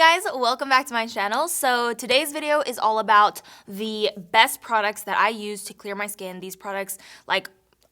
guys, welcome back to my channel. So today's video is all about the best products that I use to clear my skin. These products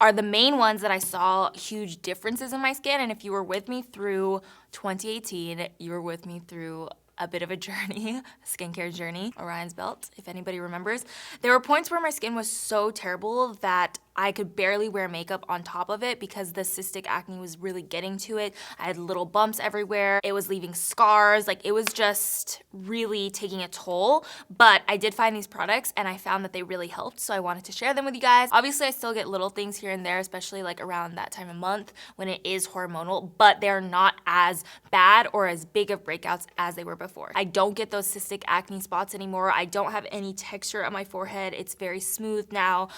are the main ones that I saw huge differences in my skin, and if you were with me through 2018, you were with me through a bit of a journey, a skincare journey, Orion's belt, if anybody remembers. There were points where my skin was so terrible that I could barely wear makeup on top of it because the cystic acne was really getting to it. I had little bumps everywhere. It was leaving scars. It was just really taking a toll. But I did find these products and I found that they really helped, so I wanted to share them with you guys. Obviously, I still get little things here and there, especially around that time of month when it is hormonal, but they're not as bad or as big of breakouts as they were before. I don't get those cystic acne spots anymore. I don't have any texture on my forehead. It's very smooth now.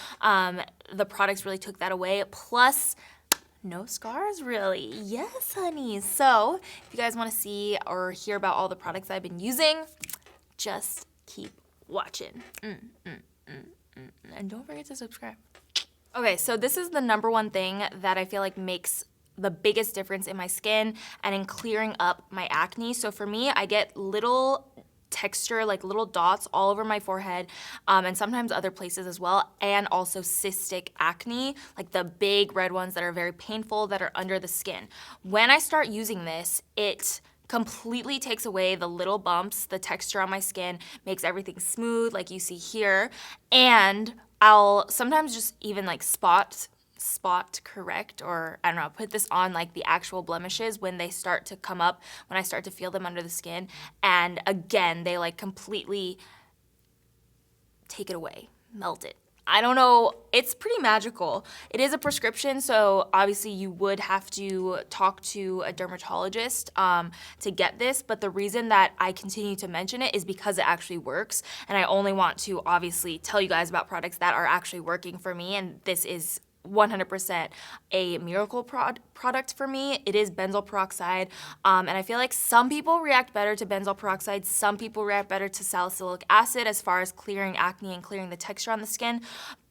The products really took that away. Plus, no scars really. Yes, honey. So if you guys want to see or hear about all the products I've been using, just keep watching. And don't forget to subscribe. Okay, so this is the #1 thing that I feel like makes the biggest difference in my skin and in clearing up my acne. So for me, I get little texture, little dots all over my forehead, and sometimes other places as well, and also cystic acne, the big red ones that are very painful that are under the skin. When I start using this, it completely takes away the little bumps, the texture on my skin, makes everything smooth like you see here, and I'll sometimes just even spot correct, or I don't know, put this on the actual blemishes when they start to come up, when I start to feel them under the skin, and again they completely take it away, melt it. I don't know, it's pretty magical. It is a prescription, so obviously you would have to talk to a dermatologist to get this, but the reason that I continue to mention it is because it actually works, and I only want to obviously tell you guys about products that are actually working for me, and this is 100% a miracle product for me. It is benzoyl peroxide, and I feel like some people react better to benzoyl peroxide, some people react better to salicylic acid as far as clearing acne and clearing the texture on the skin,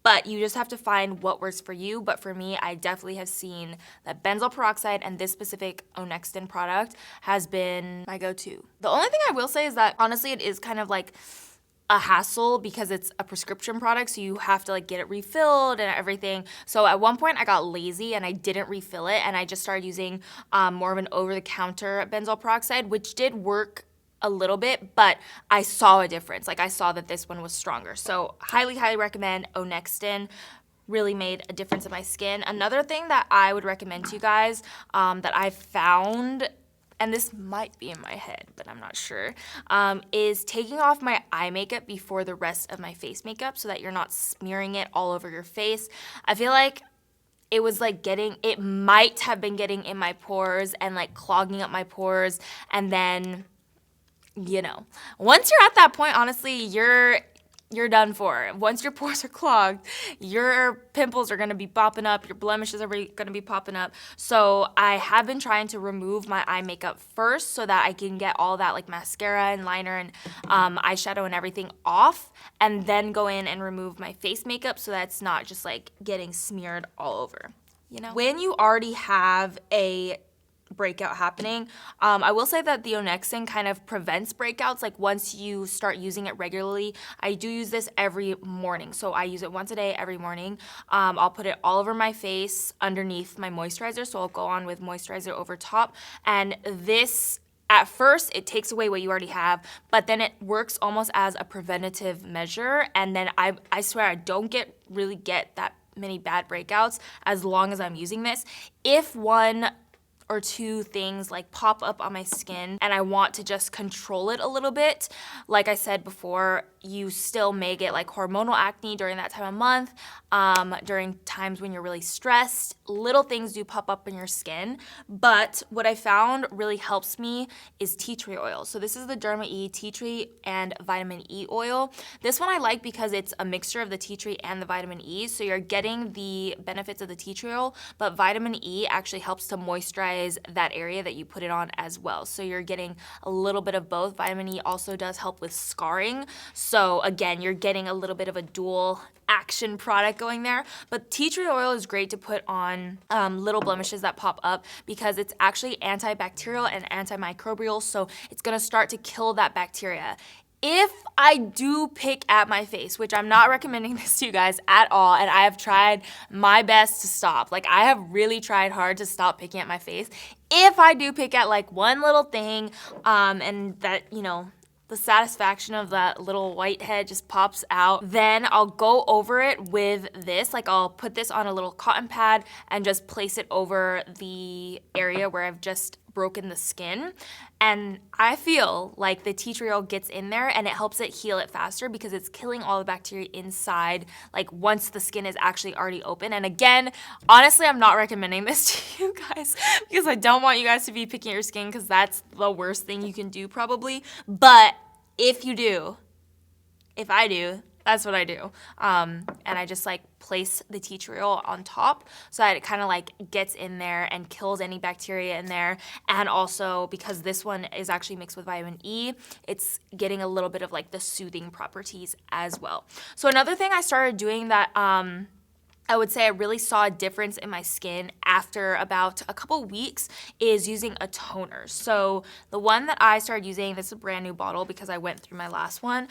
but you just have to find what works for you. But for me, I definitely have seen that benzoyl peroxide and this specific Onexton product has been my go-to. The only thing I will say is that honestly it is kind of a hassle because it's a prescription product, so you have to get it refilled and everything. So at one point I got lazy and I didn't refill it, and I just started using more of an over-the-counter benzoyl peroxide, which did work a little bit, but I saw a difference. I saw that this one was stronger. So highly, highly recommend Onexton. Really made a difference in my skin. Another thing that I would recommend to you guys that I found, and this might be in my head, but I'm not sure, is taking off my eye makeup before the rest of my face makeup so that you're not smearing it all over your face. I feel like it was it might have been getting in my pores and clogging up my pores, and then, once you're at that point, honestly, you're done for. Once your pores are clogged, your pimples are gonna be popping up, your blemishes are gonna be popping up. So I have been trying to remove my eye makeup first so that I can get all that mascara and liner and eyeshadow and everything off, and then go in and remove my face makeup so that it's not just getting smeared all over, When you already have a breakout happening, I will say that the Onexton kind of prevents breakouts. Once you start using it regularly, I do use this every morning, so I use it once a day every morning. I'll put it all over my face underneath my moisturizer, so I'll go on with moisturizer over top, and this, at first, it takes away what you already have, but then it works almost as a preventative measure, and then I swear I don't really get that many bad breakouts as long as I'm using this. If one or two things pop up on my skin and I want to just control it a little bit, like I said before, you still may get hormonal acne during that time of month, during times when you're really stressed. Little things do pop up in your skin, but what I found really helps me is tea tree oil. So this is the Derma E tea tree and vitamin E oil. This one I like because it's a mixture of the tea tree and the vitamin E, so you're getting the benefits of the tea tree oil, but vitamin E actually helps to moisturize moisturize that area that you put it on as well. So you're getting a little bit of both. Vitamin E also does help with scarring. So again, you're getting a little bit of a dual action product going there. But tea tree oil is great to put on little blemishes that pop up because it's actually antibacterial and antimicrobial, so it's gonna start to kill that bacteria. If I do pick at my face, which I'm not recommending this to you guys at all, and I have tried my best to stop, like I have really tried hard to stop picking at my face. If I do pick at like one little thing, and that, you know, the satisfaction of that little white head just pops out, then I'll go over it with this. Like I'll put this on a little cotton pad and just place it over the area where I've just broken the skin. And I feel like the tea tree oil gets in there and it helps it heal it faster because it's killing all the bacteria inside, like once the skin is actually already open. And again, honestly, I'm not recommending this to you guys because I don't want you guys to be picking at your skin because that's the worst thing you can do probably. But if you do, if I do, that's what I do. And I just like place the tea tree oil on top so that it kind of like gets in there and kills any bacteria in there. And also because this one is actually mixed with vitamin E, it's getting a little bit of like the soothing properties as well. So another thing I started doing that I would say I really saw a difference in my skin after about a couple weeks is using a toner. So the one that I started using, this is a brand new bottle because I went through my last one,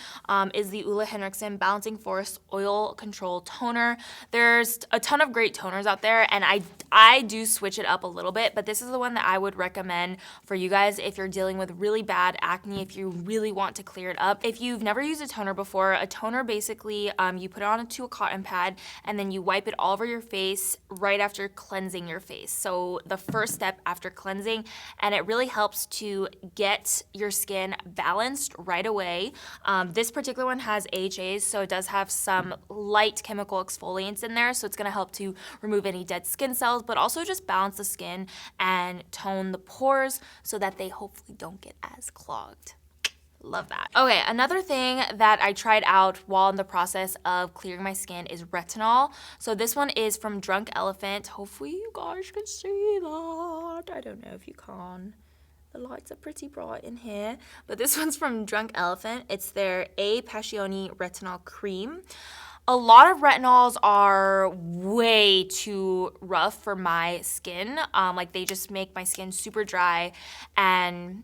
is the Hendrickson Balancing Force Oil Control Toner. There's a ton of great toners out there and I do switch it up a little bit, but this is the one that I would recommend for you guys if you're dealing with really bad acne, if you really want to clear it up. If you've never used a toner before, a toner basically, you put it onto a cotton pad and then you wipe it all over your face right after cleansing your face. So the first step after cleansing, and it really helps to get your skin balanced right away. This particular one has AHAs, so it does have some light chemical exfoliants in there, so it's gonna help to remove any dead skin cells, but also just balance the skin and tone the pores so that they hopefully don't get as clogged. Love that. Okay, another thing that I tried out while in the process of clearing my skin is retinol. So this one is from Drunk Elephant. Hopefully you guys can see that. I don't know if you can. The lights are pretty bright in here. But this one's from Drunk Elephant. It's their A-Passioni Retinol Cream. A lot of retinols are way too rough for my skin. Like they just make my skin super dry and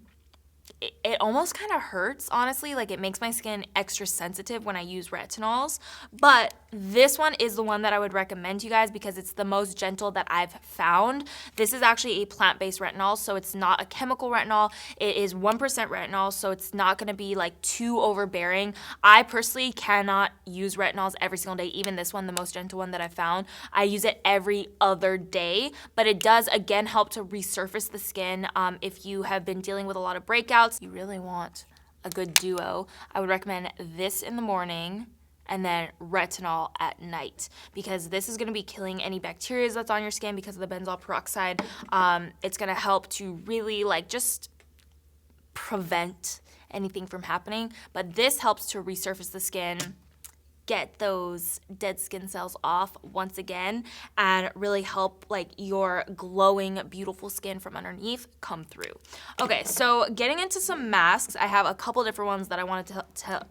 it almost kind of hurts, honestly. Like it makes my skin extra sensitive when I use retinols. But this one is the one that I would recommend to you guys because it's the most gentle that I've found. This is actually a plant-based retinol, so it's not a chemical retinol. It is 1% retinol, so it's not gonna be like too overbearing. I personally cannot use retinols every single day, even this one, the most gentle one that I found. I use it every other day, but it does, again, help to resurface the skin. If you have been dealing with a lot of breakouts, you really want a good duo, I would recommend this in the morning and then retinol at night because this is gonna be killing any bacteria that's on your skin because of the benzoyl peroxide. It's gonna help to really like just prevent anything from happening, but this helps to resurface the skin, get those dead skin cells off once again, and really help like your glowing, beautiful skin from underneath come through. Okay, so getting into some masks, I have a couple different ones that I want to have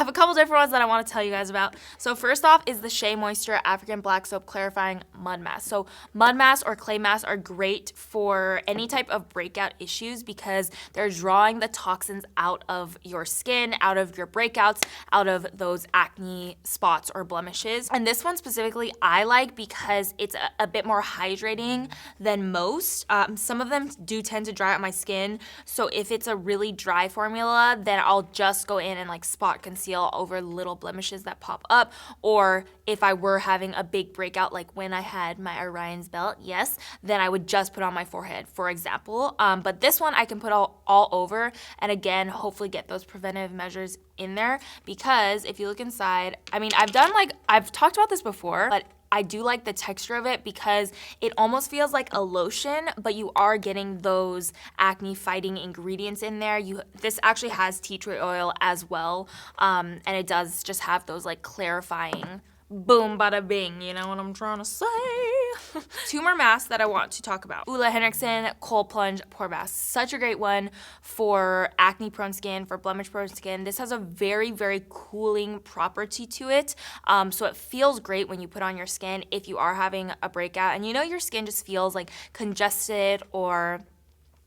a couple different ones that I want to tell you guys about. So first off is the Shea Moisture African Black Soap Clarifying Mud Mask. So mud masks or clay masks are great for any type of breakout issues because they're drawing the toxins out of your skin, out of your breakouts, out of those acne spots or blemishes. And this one specifically I like because it's a bit more hydrating than most. Some of them do tend to dry out my skin, so if it's a really dry formula, then I'll just go in and like spot conceal over little blemishes that pop up, or if I were having a big breakout like when I had my Orion's belt, yes, then I would just put on my forehead, for example. But this one I can put all over, and again, hopefully get those preventive measures in there, because if you look inside, I mean, I've talked about this before, but I do like the texture of it because it almost feels like a lotion, but you are getting those acne fighting ingredients in there. This actually has tea tree oil as well, and it does just have those like clarifying boom, bada bing, you know what I'm trying to say? 2 more masks that I want to talk about. Ula Hendrickson Cold Plunge Pore Mask. Such a great one for acne prone skin, for blemish prone skin. This has a very, very cooling property to it. So it feels great when you put on your skin if you are having a breakout and you know your skin just feels like congested, or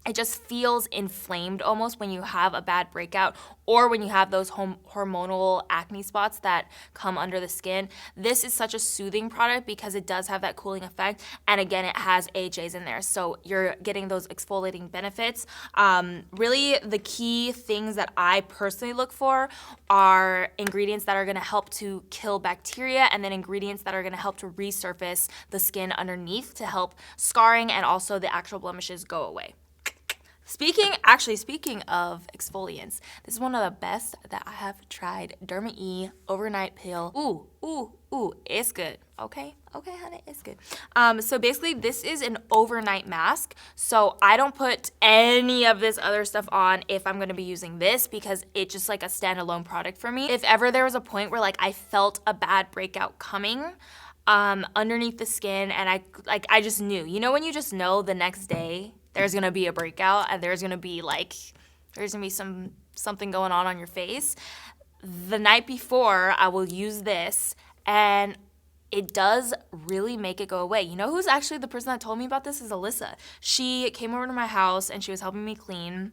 it just feels inflamed almost when you have a bad breakout, or when you have those hormonal acne spots that come under the skin. This is such a soothing product because it does have that cooling effect. And again, it has AHAs in there. So you're getting those exfoliating benefits. Really, the key things that I personally look for are ingredients that are gonna help to kill bacteria, and then ingredients that are gonna help to resurface the skin underneath to help scarring and also the actual blemishes go away. Speaking of exfoliants, this is one of the best that I have tried. Derma E Overnight Pill. Ooh, it's good. Okay, honey, it's good. So basically this is an overnight mask. So I don't put any of this other stuff on if I'm gonna be using this, because it's just like a standalone product for me. If ever there was a point where like I felt a bad breakout coming, underneath the skin, and I just knew. You know when you just know the next day there's gonna be a breakout and there's gonna be something going on your face? The night before, I will use this, and it does really make it go away. You know who's actually the person that told me about this is Alyssa. She came over to my house and she was helping me clean,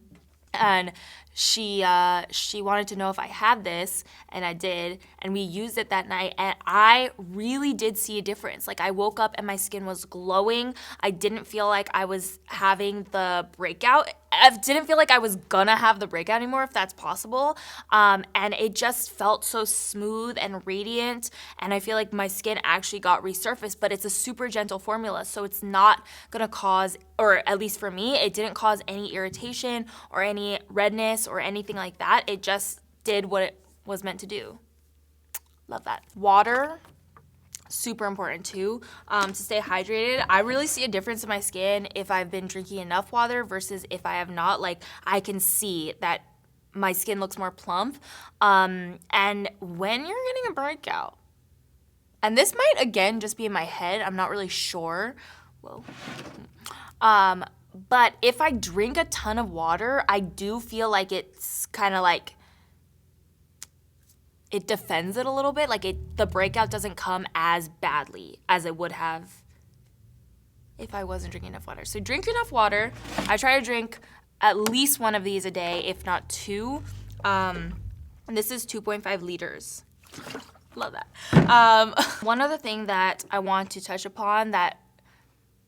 and she wanted to know if I had this, and I did, and we used it that night, and I really did see a difference. Like, I woke up and my skin was glowing. I didn't feel like I was having the breakout. I didn't feel like I was gonna have the breakout anymore, if that's possible. And it just felt so smooth and radiant, and I feel like my skin actually got resurfaced, but it's a super gentle formula, so it's not gonna cause, or at least for me, it didn't cause any irritation or any redness or anything like that. It just did what it was meant to do. Love that. Water, super important too, to stay hydrated. I really see a difference in my skin if I've been drinking enough water versus if I have not. Like, I can see that my skin looks more plump. And when you're getting a breakout, and this might again just be in my head, I'm not really sure. Whoa. But if I drink a ton of water, I do feel like it's kind of like, it defends it a little bit. Like, the breakout doesn't come as badly as it would have if I wasn't drinking enough water. So drink enough water. I try to drink at least one of these a day, if not 2. And this is 2.5 liters. Love that. One other thing that I want to touch upon that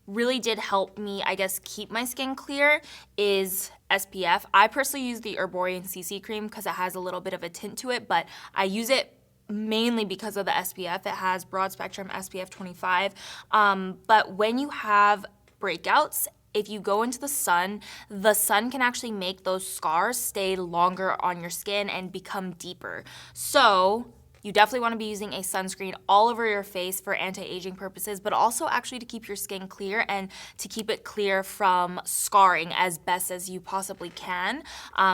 really did help me, I guess, keep my skin clear is SPF. I personally use the Erborian CC Creme because it has a little bit of a tint to it, but I use it mainly because of the SPF. It has broad spectrum SPF 25. But when you have breakouts, if you go into the sun can actually make those scars stay longer on your skin and become deeper. So you definitely want to be using a sunscreen all over your face for anti-aging purposes, but also actually to keep your skin clear and to keep it clear from scarring as best as you possibly can.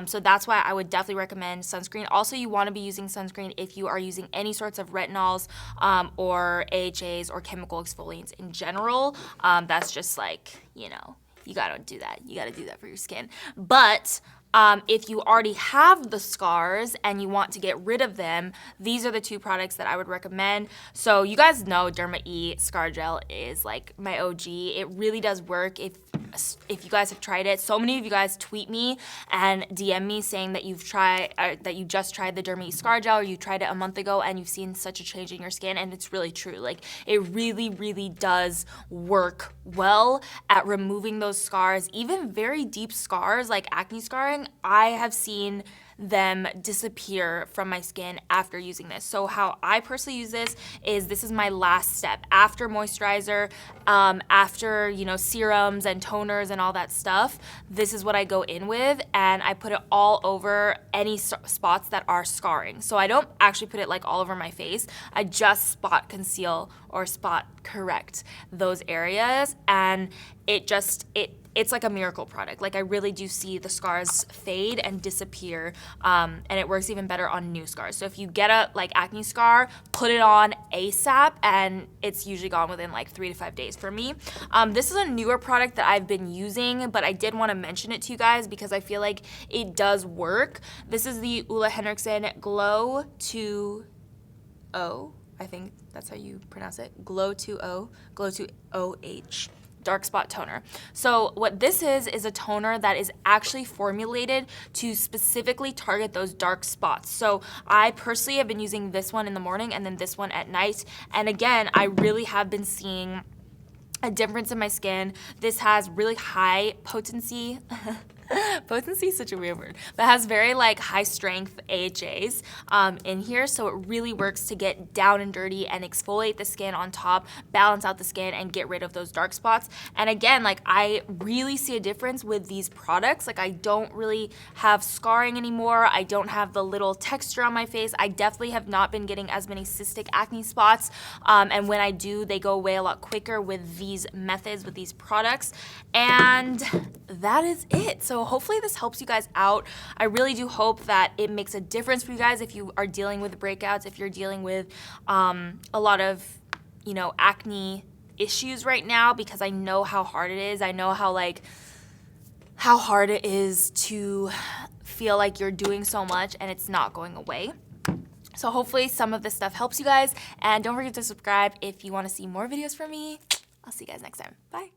So that's why I would definitely recommend sunscreen. Also, you want to be using sunscreen if you are using any sorts of retinols or AHAs or chemical exfoliants in general. That's just like, you know, you gotta do that. You gotta do that for your skin. But if you already have the scars and you want to get rid of them, these are the 2 products that I would recommend. So you guys know Derma E Scar Gel is like my OG. It really does work if you guys have tried it. So many of you guys tweet me and DM me saying that that you just tried the Derma E Scar Gel, or you tried it a month ago and you've seen such a change in your skin, and it's really true. Like, it really, really does work well at removing those scars, even very deep scars like acne scarring. I have seen them disappear from my skin after using this. So how I personally use this is my last step. After moisturizer, after, you know, serums and toners and all that stuff, this is what I go in with, and I put it all over any spots that are scarring. So I don't actually put it like all over my face. I just spot conceal or spot correct those areas, and it it's like a miracle product. Like I really do see the scars fade and disappear, and it works even better on new scars. So if you get a like acne scar, put it on ASAP, and it's usually gone within like 3 to 5 days for me. This is a newer product that I've been using, but I did want to mention it to you guys because I feel like it does work. This is the Hendrickson Glow 2O. I think that's how you pronounce it. Glow 2O, Glow 2OH. Dark spot toner. So what this is a toner that is actually formulated to specifically target those dark spots. So I personally have been using this one in the morning and then this one at night. And again, I really have been seeing a difference in my skin. This has really high potency. Potency is such a weird word, but it has very like high strength AHAs in here, so it really works to get down and dirty and exfoliate the skin on top, balance out the skin, and get rid of those dark spots. And again, like I really see a difference with these products. Like I don't really have scarring anymore. I don't have the little texture on my face. I definitely have not been getting as many cystic acne spots, and when I do, they go away a lot quicker with these methods, with these products. And that is it. So hopefully this helps you guys out. I really do hope that it makes a difference for you guys if you are dealing with breakouts, if you're dealing with a lot of, you know, acne issues right now, because I know how hard it is. I know how hard it is to feel like you're doing so much and it's not going away. So hopefully some of this stuff helps you guys, and don't forget to subscribe if you want to see more videos from me. I'll see you guys next time. Bye.